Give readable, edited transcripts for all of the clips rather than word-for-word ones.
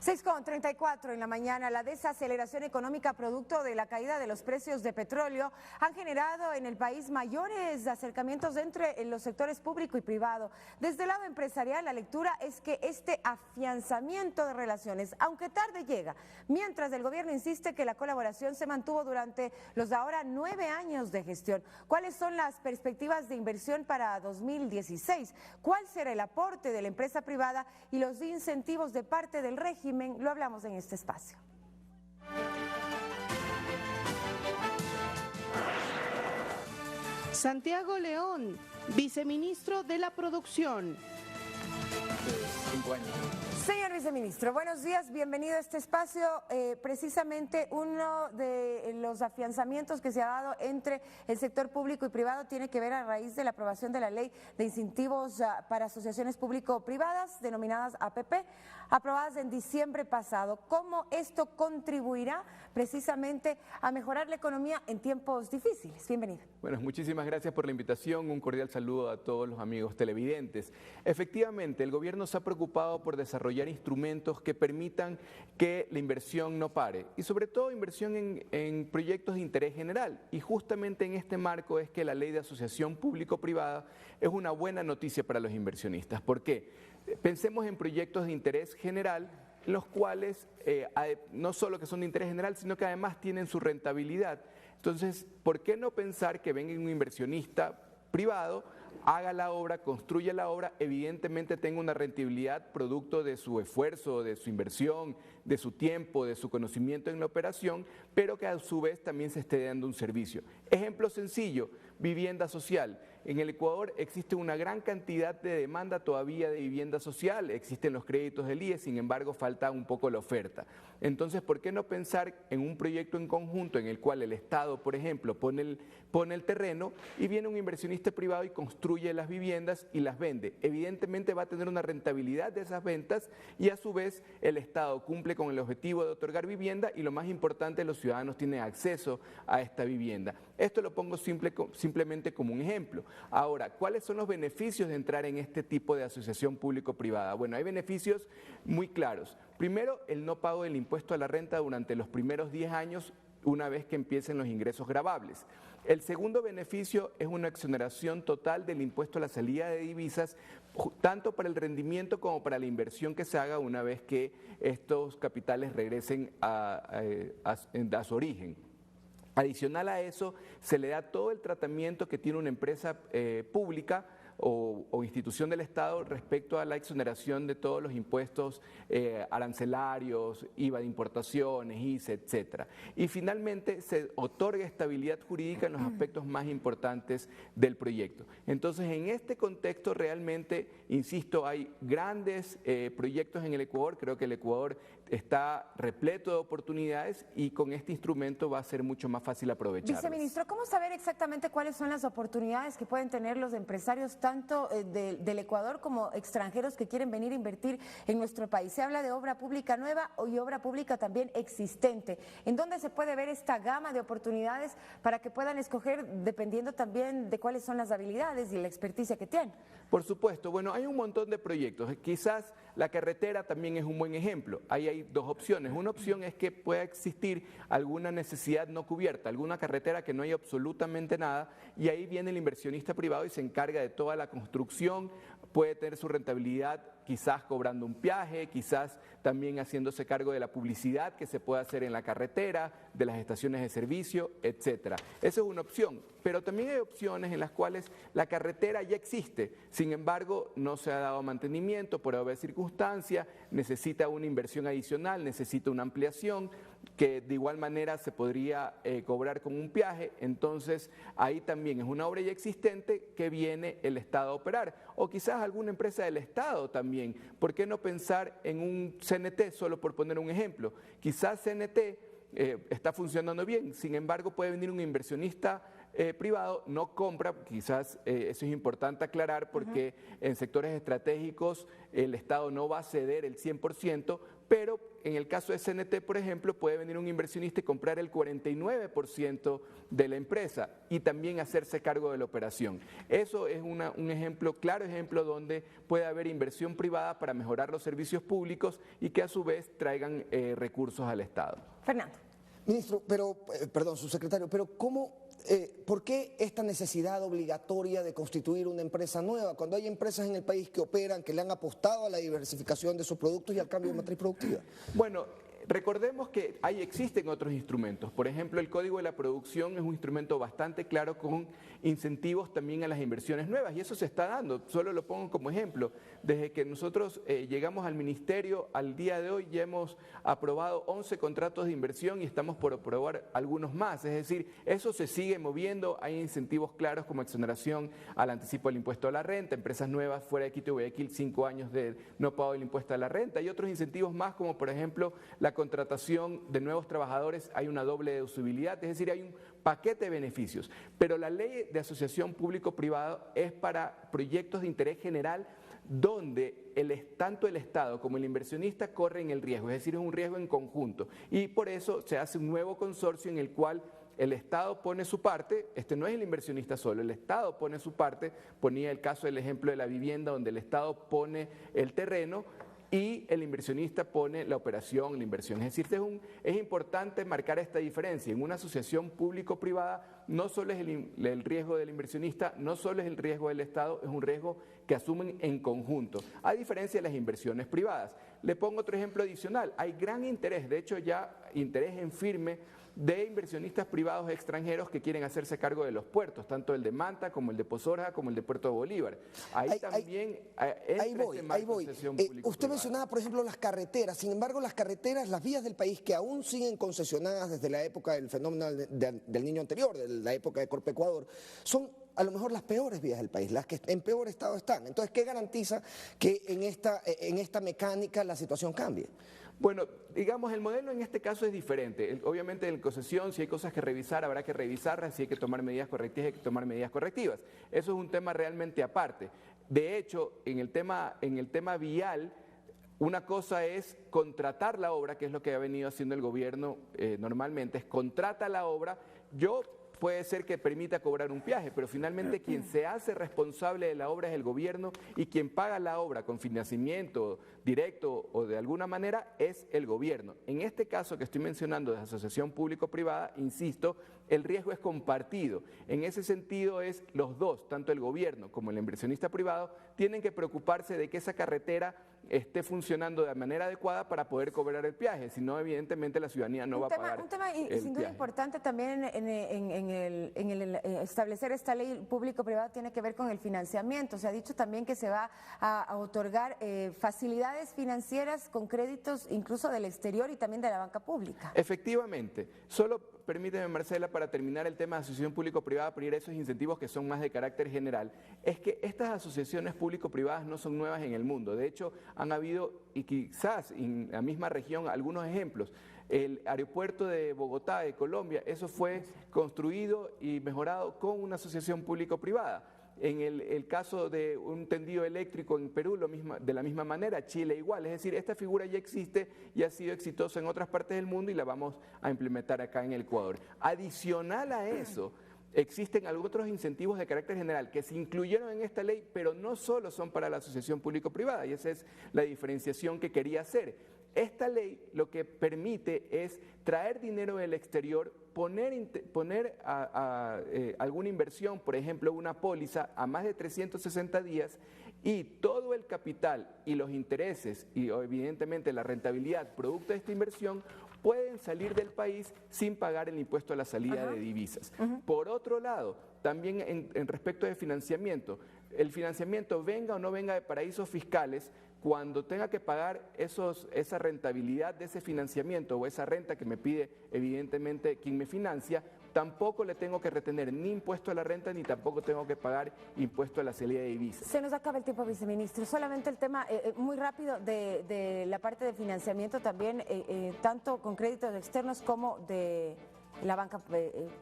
6:34 en la mañana, la desaceleración económica producto de la caída de los precios de petróleo han generado en el país mayores acercamientos entre los sectores público y privado. Desde el lado empresarial, la lectura es que este afianzamiento de relaciones, aunque tarde, llega, mientras el gobierno insiste que la colaboración se mantuvo durante los ahora 9 años de gestión. ¿Cuáles son las perspectivas de inversión para 2016? ¿Cuál será el aporte de la empresa privada y los incentivos de parte del régimen? Lo hablamos en este espacio. Santiago León, viceministro de la Producción. 5 años. Señor viceministro, buenos días, bienvenido a este espacio. Precisamente uno de los afianzamientos que se ha dado entre el sector público y privado tiene que ver a raíz de la aprobación de la ley de incentivos para asociaciones público-privadas, denominadas APP, aprobadas en diciembre pasado. ¿Cómo esto contribuirá precisamente a mejorar la economía en tiempos difíciles? Bienvenido. Bueno, muchísimas gracias por la invitación. Un cordial saludo a todos los amigos televidentes. Efectivamente, el gobierno se ha preocupado por desarrollar instrumentos que permitan que la inversión no pare y sobre todo inversión en proyectos de interés general. Y justamente en este marco es que la ley de asociación público-privada es una buena noticia para los inversionistas. ¿Por qué? Pensemos en proyectos de interés general, los cuales no solo que son de interés general, sino que además tienen su rentabilidad. Entonces, ¿por qué no pensar que venga un inversionista privado, haga la obra, construya la obra, evidentemente tenga una rentabilidad producto de su esfuerzo, de su inversión, de su tiempo, de su conocimiento en la operación, pero que a su vez también se esté dando un servicio? Ejemplo sencillo, vivienda social. En el Ecuador existe una gran cantidad de demanda todavía de vivienda social, existen los créditos del IES, sin embargo falta un poco la oferta. Entonces, ¿por qué no pensar en un proyecto en conjunto en el cual el Estado, por ejemplo, pone el terreno y viene un inversionista privado y construye las viviendas y las vende? Evidentemente va a tener una rentabilidad de esas ventas y a su vez el Estado cumple con el objetivo de otorgar vivienda y lo más importante, los ciudadanos tienen acceso a esta vivienda. Esto lo pongo simplemente como un ejemplo. Ahora, ¿cuáles son los beneficios de entrar en este tipo de asociación público-privada? Bueno, hay beneficios muy claros. Primero, el no pago del impuesto a la renta durante los primeros 10 años, una vez que empiecen los ingresos gravables. El segundo beneficio es una exoneración total del impuesto a la salida de divisas, tanto para el rendimiento como para la inversión que se haga una vez que estos capitales regresen a su origen. Adicional a eso, se le da todo el tratamiento que tiene una empresa pública o institución del Estado respecto a la exoneración de todos los impuestos arancelarios, IVA de importaciones, ICE, etcétera. Y finalmente se otorga estabilidad jurídica en los aspectos más importantes del proyecto. Entonces, en este contexto realmente, insisto, hay grandes proyectos en el Ecuador. Creo que el Ecuador está repleto de oportunidades y con este instrumento va a ser mucho más fácil aprovecharlas. Viceministro, ¿cómo saber exactamente cuáles son las oportunidades que pueden tener los empresarios tanto del Ecuador como extranjeros que quieren venir a invertir en nuestro país? Se habla de obra pública nueva y obra pública también existente. ¿En dónde se puede ver esta gama de oportunidades para que puedan escoger dependiendo también de cuáles son las habilidades y la experticia que tienen? Por supuesto, bueno, hay un montón de proyectos. Quizás la carretera también es un buen ejemplo. Ahí hay dos opciones. Una opción es que pueda existir alguna necesidad no cubierta, alguna carretera que no hay absolutamente nada, y ahí viene el inversionista privado y se encarga de toda la construcción, puede tener su rentabilidad quizás cobrando un peaje, quizás también haciéndose cargo de la publicidad que se puede hacer en la carretera, de las estaciones de servicio, etcétera. Esa es una opción, pero también hay opciones en las cuales la carretera ya existe, sin embargo no se ha dado mantenimiento por haber circunstancia, necesita una inversión adicional, necesita una ampliación, que de igual manera se podría cobrar con un peaje. Entonces ahí también es una obra ya existente que viene el Estado a operar, o quizás alguna empresa del Estado también. ¿Por qué no pensar en un CNT, solo por poner un ejemplo? Quizás CNT está funcionando bien, sin embargo puede venir un inversionista privado, no compra, quizás eso es importante aclarar porque en sectores estratégicos el Estado no va a ceder el 100%, pero en el caso de CNT, por ejemplo, puede venir un inversionista y comprar el 49% de la empresa y también hacerse cargo de la operación. Eso es un ejemplo, claro ejemplo donde puede haber inversión privada para mejorar los servicios públicos y que a su vez traigan recursos al Estado. Fernando. Ministro, perdón, subsecretario, pero ¿por qué esta necesidad obligatoria de constituir una empresa nueva cuando hay empresas en el país que operan, que le han apostado a la diversificación de sus productos y al cambio de matriz productiva? Bueno, recordemos que existen otros instrumentos. Por ejemplo, el Código de la Producción es un instrumento bastante claro con incentivos también a las inversiones nuevas y eso se está dando. Solo lo pongo como ejemplo. Desde que nosotros llegamos al ministerio, al día de hoy ya hemos aprobado 11 contratos de inversión y estamos por aprobar algunos más. Es decir, eso se sigue moviendo. Hay incentivos claros como exoneración al anticipo del impuesto a la renta, empresas nuevas fuera de Quito y Guayaquil, 5 años de no pago del impuesto a la renta. Hay otros incentivos más como por ejemplo la contratación de nuevos trabajadores, hay una doble deducibilidad, es decir, hay un paquete de beneficios. Pero la ley de asociación público-privada es para proyectos de interés general donde tanto el Estado como el inversionista corren el riesgo, es decir, es un riesgo en conjunto. Y por eso se hace un nuevo consorcio en el cual el Estado pone su parte, no es el inversionista solo, el Estado pone su parte, ponía el caso del ejemplo de la vivienda donde el Estado pone el terreno, y el inversionista pone la operación, la inversión. Es decir, es importante marcar esta diferencia. En una asociación público-privada no solo es el riesgo del inversionista, no solo es el riesgo del Estado, es un riesgo que asumen en conjunto, a diferencia de las inversiones privadas. Le pongo otro ejemplo adicional. Hay gran interés, de hecho ya interés en firme, de inversionistas privados extranjeros que quieren hacerse cargo de los puertos, tanto el de Manta como el de Pozorja como el de Puerto de Bolívar. Ahí voy. Usted mencionaba, por ejemplo, las carreteras. Sin embargo, las carreteras, las vías del país que aún siguen concesionadas desde la época del fenómeno del Niño anterior, de la época de Corpecuador, son a lo mejor las peores vías del país, las que en peor estado están. Entonces, ¿qué garantiza que en esta mecánica la situación cambie? Bueno, digamos, el modelo en este caso es diferente. Obviamente en concesión, si hay cosas que revisar, habrá que revisarlas, si hay que tomar medidas correctivas, hay que tomar medidas correctivas. Eso es un tema realmente aparte. De hecho, en el tema vial, una cosa es contratar la obra, que es lo que ha venido haciendo el gobierno normalmente, es contrata la obra, puede ser que permita cobrar un peaje, pero finalmente quien se hace responsable de la obra es el gobierno y quien paga la obra con financiamiento directo o de alguna manera es el gobierno. En este caso que estoy mencionando de asociación público-privada, insisto, el riesgo es compartido. En ese sentido es los dos, tanto el gobierno como el inversionista privado, tienen que preocuparse de que esa carretera esté funcionando de manera adecuada para poder cobrar el peaje, si no evidentemente la ciudadanía no va a pagar. Un tema sin duda importante también en el establecer esta ley público-privada tiene que ver con el financiamiento. Se ha dicho también que se va a otorgar facilidades financieras con créditos incluso del exterior y también de la banca pública. Efectivamente, solo permíteme, Marcela, para terminar el tema de asociación público-privada, para ir a esos incentivos que son más de carácter general, es que estas asociaciones público-privadas no son nuevas en el mundo. De hecho, han habido, y quizás en la misma región, algunos ejemplos. El aeropuerto de Bogotá, de Colombia, eso fue construido y mejorado con una asociación público-privada. En el caso de un tendido eléctrico en Perú, de la misma manera, Chile igual. Es decir, esta figura ya existe y ha sido exitosa en otras partes del mundo y la vamos a implementar acá en el Ecuador. Adicional a eso, existen otros incentivos de carácter general que se incluyeron en esta ley, pero no solo son para la asociación público-privada, y esa es la diferenciación que quería hacer. Esta ley lo que permite es traer dinero del exterior, poner alguna inversión, por ejemplo una póliza a más de 360 días y todo el capital y los intereses y evidentemente la rentabilidad producto de esta inversión pueden salir del país sin pagar el impuesto a la salida de divisas. Por otro lado, también en respecto de financiamiento, el financiamiento venga o no venga de paraísos fiscales, cuando tenga que pagar esa rentabilidad de ese financiamiento o esa renta que me pide evidentemente quien me financia, tampoco le tengo que retener ni impuesto a la renta ni tampoco tengo que pagar impuesto a la salida de divisas. Se nos acaba el tiempo, viceministro. Solamente el tema muy rápido de la parte de financiamiento también, tanto con créditos externos como de la banca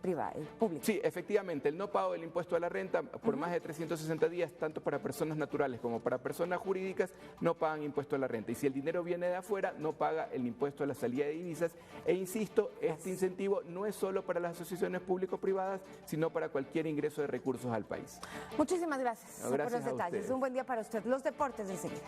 privada, pública. Sí, efectivamente, el no pago del impuesto a la renta por más de 360 días, tanto para personas naturales como para personas jurídicas, no pagan impuesto a la renta. Y si el dinero viene de afuera, no paga el impuesto a la salida de divisas. E insisto, este incentivo no es solo para las asociaciones público-privadas, sino para cualquier ingreso de recursos al país. Muchísimas gracias, No, gracias por los a detalles. ustedes. Un buen día para usted. Los deportes enseguida.